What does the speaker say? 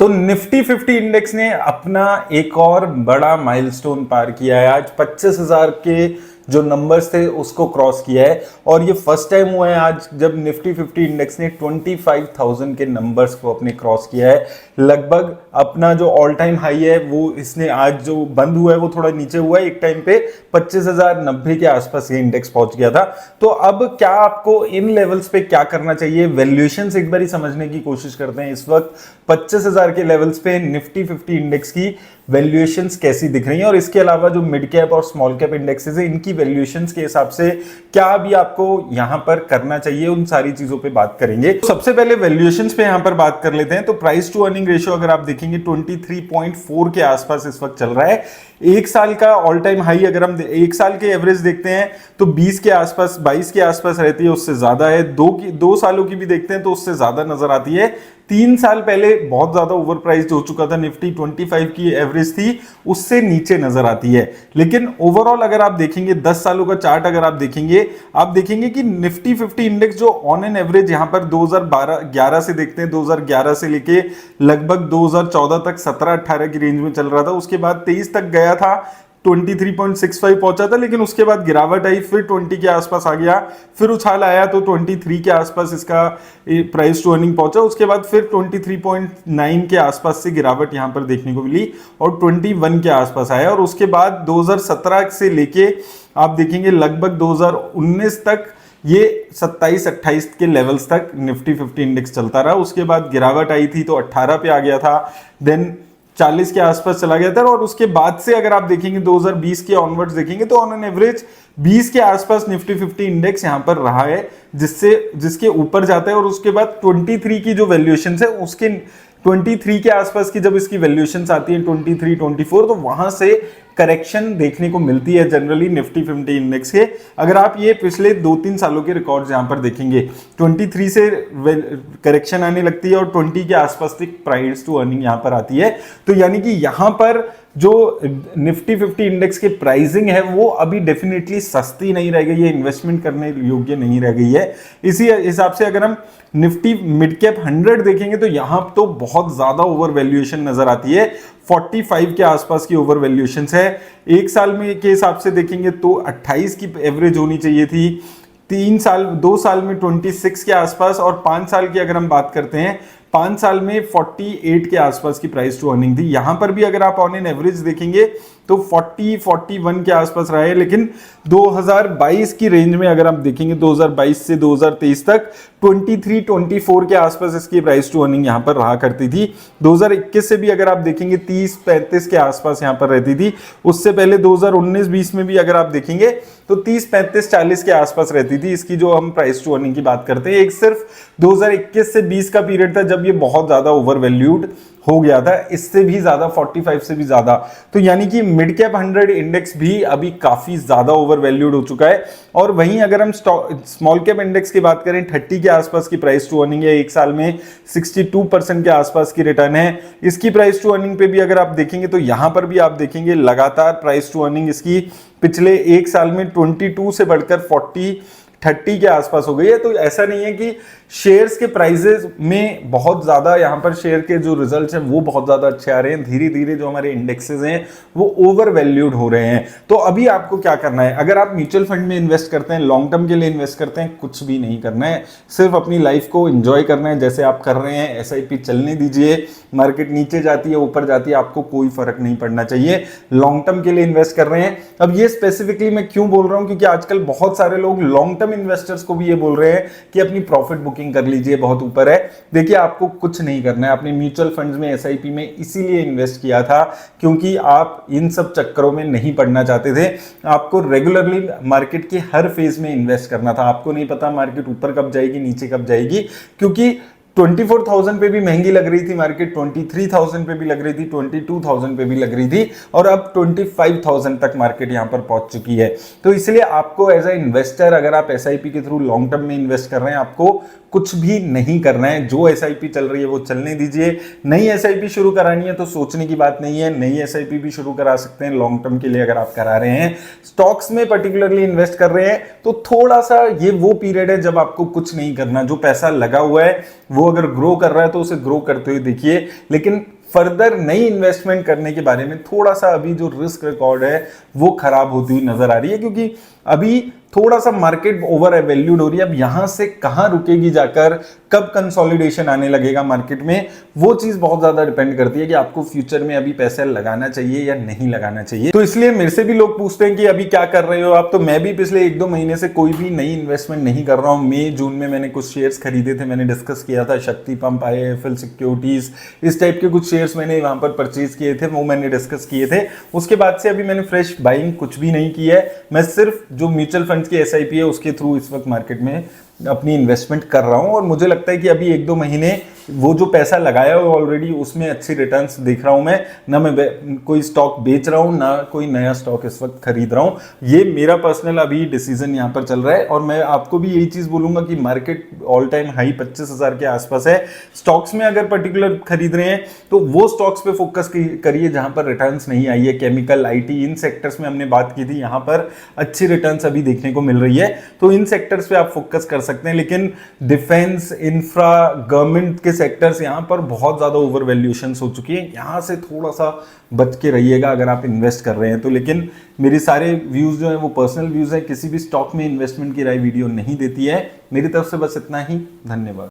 तो Nifty 50 index ने अपना एक और बड़ा माइलस्टोन पार किया है। आज 25,000 के जो नंबर्स थे उसको क्रॉस किया है और ये फर्स्ट टाइम हुआ है आज जब निफ्टी 50 इंडेक्स ने 25,000 के नंबर्स को अपने क्रॉस किया है। लगभग अपना जो ऑल टाइम हाई है वो इसने आज जो बंद हुआ है वो थोड़ा नीचे हुआ है। एक टाइम पे 25,090 के आसपास ये इंडेक्स पहुंच गया था। तो अब क्या आपको इन लेवल्स पे क्या करना चाहिए, वैल्यूएशंस एक बार ही समझने की कोशिश करते हैं। इस वक्त 25,000 के लेवल्स पे निफ्टी 50 इंडेक्स की वैल्यूएशंस कैसी दिख रही हैं और इसके अलावा जो मिड कैप और स्मॉल कैप इंडेक्सेस है इनकी वैल्यूएशंस के हिसाब से क्या भी आपको यहां पर करना चाहिए, उन सारी चीजों पे बात करेंगे। तो सबसे पहले वैल्यूएशंस पे यहां पर बात कर लेते हैं। तो प्राइस टू अर्निंग रेशियो अगर आप देखेंगे 23.4 के आसपास इस वक्त चल रहा है। एक साल का ऑल टाइम हाई अगर हम एक साल के एवरेज देखते हैं तो 20 के आसपास 22 के आसपास रहती है, उससे ज्यादा है। दो सालों की भी देखते हैं तो उससे ज्यादा नजर आती है। 3 साल पहले बहुत ज्यादा ओवर प्राइस्ड हो चुका था, निफ्टी 25 की एवरेज थी उससे नीचे नजर आती है। लेकिन ओवरऑल अगर आप देखेंगे 10 सालों का चार्ट अगर आप देखेंगे कि निफ्टी 50 इंडेक्स जो ऑन एन एवरेज यहां पर 2011 से देखते हैं, 2011 से लेके लगभग 2014 तक 17-18 की रेंज में चल रहा था। उसके बाद 23 तक गया था, 23.65 पहुंचा था, लेकिन उसके बाद गिरावट आई, फिर 20 के आसपास आ गया, फिर उछाल आया तो 23 के आसपास इसका प्राइस टू अर्निंग पहुंचा। उसके बाद फिर 23.9 के आसपास से गिरावट यहां पर देखने को मिली और 21 के आसपास आया। और उसके बाद 2017 से लेके आप देखेंगे लगभग 2019 तक ये 27-28 के लेवल्स तक निफ्टी 50 इंडेक्स चलता रहा। उसके बाद गिरावट आई थी तो 18 पे आ गया था, देन 40 के आसपास चला गया था। और उसके बाद से अगर आप देखेंगे 2020 के ऑनवर्ड्स देखेंगे तो ऑन एन एवरेज 20 के आसपास निफ्टी 50 इंडेक्स यहां पर रहा है, जिसके ऊपर जाता है। और उसके बाद 23 की जो वैल्यूएशन है उसके 23 के आसपास की जब इसकी वैल्यूएशंस आती है 23, 24, तो वहां से करेक्शन देखने को मिलती है जनरली निफ्टी 50 इंडेक्स के। अगर आप ये पिछले 2-3 सालों के रिकॉर्ड्स यहां पर देखेंगे 23 से करेक्शन आने लगती है और 20 के आसपास तक प्राइस टू अर्निंग यहां पर आती है। तो यानी कि यहां पर जो निफ्टी 50 इंडेक्स की प्राइसिंग है वो अभी डेफिनेटली सस्ती नहीं रह गई है, इन्वेस्टमेंट करने योग्य नहीं रह गई है। इसी हिसाब से अगर हम निफ्टी मिड कैप 100 देखेंगे तो यहां तो बहुत ज्यादा ओवर वैल्यूएशन नजर आती है, 45 के आसपास की ओवर वैल्यूएशन है। एक साल में के हिसाब से देखेंगे तो 28 की एवरेज होनी चाहिए थी, 2 साल में 26 के आसपास, और 5 साल की अगर हम बात करते हैं 5 साल में 48 के आसपास की प्राइस टू अर्निंग थी। यहां पर भी अगर आप ऑन एन एवरेज देखेंगे तो 40-41 के आसपास रहा है। लेकिन 2022 की रेंज में अगर आप देखेंगे 2022 से 2023 तक 23-24 के आसपास इसकी प्राइस टू अर्निंग यहां पर रहा करती थी। 2021 से भी अगर आप देखेंगे 30-35 के आसपास यहां पर रहती थी। उससे पहले 2019-20 में भी अगर आप देखेंगे तो 30-35-40 के आसपास रहती थी इसकी जो हम प्राइस टू अर्निंग की बात करते हैं। एक सिर्फ 2021 से 20 का पीरियड था जब ये बहुत ज्यादा ओवर वैल्यूड हो गया था, इससे भी ज्यादा 45 से भी ज्यादा। तो यानी कि मिड कैप 100 इंडेक्स भी अभी काफी ज्यादा ओवर वैल्यूड हो चुका है। और वहीं अगर हम स्मॉल कैप इंडेक्स की बात करें 30 के आसपास की प्राइस टू अर्निंग है, एक साल में 62% के आसपास की रिटर्न है। इसकी प्राइस टू अर्निंग पे भी अगर आप देखेंगे तो यहां पर भी आप देखेंगे लगातार प्राइस टू अर्निंग इसकी पिछले एक साल में 22 से बढ़कर 30 के आसपास हो गई है। तो ऐसा नहीं है कि शेयर्स के प्राइसेस में बहुत ज्यादा यहां पर शेयर के जो रिजल्ट्स हैं वो बहुत ज्यादा अच्छे आ रहे हैं, धीरे धीरे जो हमारे इंडेक्सेस हैं वो ओवर वैल्यूड हो रहे हैं। तो अभी आपको क्या करना है, अगर आप म्यूचुअल फंड में इन्वेस्ट करते हैं, लॉन्ग टर्म के लिए इन्वेस्ट करते हैं, कुछ भी नहीं करना है, सिर्फ अपनी लाइफ को एंजॉय करना है जैसे आप कर रहे हैं। एसआईपी चलने दीजिए, मार्केट नीचे जाती है ऊपर जाती है आपको कोई फर्क नहीं पड़ना चाहिए, लॉन्ग टर्म के लिए इन्वेस्ट कर रहे हैं। अब ये स्पेसिफिकली मैं क्यों बोल रहा हूं, क्योंकि आजकल बहुत सारे लोग लॉन्ग टर्म इन्वेस्टर्स को भी ये बोल रहे हैं कि अपनी प्रॉफिट बुकिंग कर लीजिए, बहुत ऊपर है। देखिए आपको कुछ नहीं करना है, आपने म्यूचुअल फंड्स में एसआईपी में इसीलिए इन्वेस्ट किया था क्योंकि आप इन सब चक्करों में नहीं पड़ना चाहते थे। आपको रेगुलरली मार्केट के हर फेज में इन्वेस्ट करना था। आपको नहीं पता मार्केट ऊपर कब जाएगी नीचे कब जाएगी, क्योंकि 24,000 पे भी महंगी लग रही थी मार्केट, 23,000 पे भी लग रही थी, 22,000 पे भी लग रही थी, और अब 25,000 तक मार्केट यहां पर पहुंच चुकी है। तो इसलिए आपको एज ए इन्वेस्टर अगर आप एसआईपी के थ्रू लॉन्ग टर्म में इन्वेस्ट कर रहे हैं आपको कुछ भी नहीं करना है। जो एसआईपी चल रही है वो चलने दीजिए। नई एसआईपी शुरू करानी है तो सोचने की बात नहीं है, नई एसआईपी भी शुरू करा सकते हैं लॉन्ग टर्म के लिए अगर आप करा रहे हैं। स्टॉक्स में पर्टिकुलरली इन्वेस्ट कर रहे हैं तो थोड़ा सा ये वो पीरियड है जब आपको कुछ नहीं करना, जो पैसा लगा हुआ है वो अगर ग्रो कर रहा है तो उसे ग्रो करते हुए देखिए, लेकिन फर्दर नई इन्वेस्टमेंट करने के बारे में थोड़ा सा अभी जो रिस्क रिकॉर्ड है वो खराब होती हुई नजर आ रही है, क्योंकि अभी थोड़ा सा मार्केट ओवर एवैल्यूड हो रही है। अब यहां से कहां रुकेगी जाकर, कब कंसोलिडेशन आने लगेगा मार्केट में, वो चीज बहुत ज्यादा डिपेंड करती है कि आपको फ्यूचर में अभी पैसा लगाना चाहिए या नहीं लगाना चाहिए। तो इसलिए मेरे से भी लोग पूछते हैं कि अभी क्या कर रहे हो आप, तो मैं भी पिछले 1-2 महीने से कोई भी नई इन्वेस्टमेंट नहीं कर रहा हूं। मई जून में मैंने कुछ शेयर्स खरीदे थे, मैंने डिस्कस किया था, शक्ति पंप, IIFL सिक्योरिटीज, इस टाइप के कुछ शेयर्स मैंने वहां पर परचेज किए थे, वो मैंने डिस्कस किए थे। उसके बाद से अभी मैंने फ्रेश बाइंग कुछ भी नहीं की है। मैं सिर्फ जो म्यूचुअल फंड्स की SIP है उसके थ्रू इस वक्त मार्केट में अपनी इन्वेस्टमेंट कर रहा हूं, और मुझे लगता है कि अभी 1-2 महीने वो जो पैसा लगाया हो ऑलरेडी उसमें अच्छी रिटर्न्स देख रहा हूं मैं। ना मैं कोई स्टॉक बेच रहा हूं, ना कोई नया स्टॉक इस वक्त खरीद रहा हूं। ये मेरा पर्सनल अभी डिसीजन यहां पर चल रहा है, और मैं आपको भी यही चीज बोलूंगा कि मार्केट ऑल टाइम हाई 25,000 के आसपास है। स्टॉक्स में अगर पर्टिकुलर खरीद रहे हैं तो वो स्टॉक्स पे फोकस करिए जहां पर रिटर्न्स नहीं आई है। केमिकल, IT, इन सेक्टर्स में हमने बात की थी, यहां पर अच्छी रिटर्न्स अभी देखने को मिल रही है, तो इन सेक्टर्स पे आप फोकस कर सकते हैं। लेकिन डिफेंस, इंफ्रा, गवर्नमेंट के सेक्टर्स यहां पर बहुत ज्यादा ओवर वैल्यूएशन हो चुकी है, यहां से थोड़ा सा बच के रहिएगा अगर आप इन्वेस्ट कर रहे हैं तो। लेकिन मेरे सारे व्यूज जो है वो पर्सनल व्यूज है, किसी भी स्टॉक में इन्वेस्टमेंट की राय वीडियो नहीं देती है। मेरी तरफ से बस इतना ही, धन्यवाद।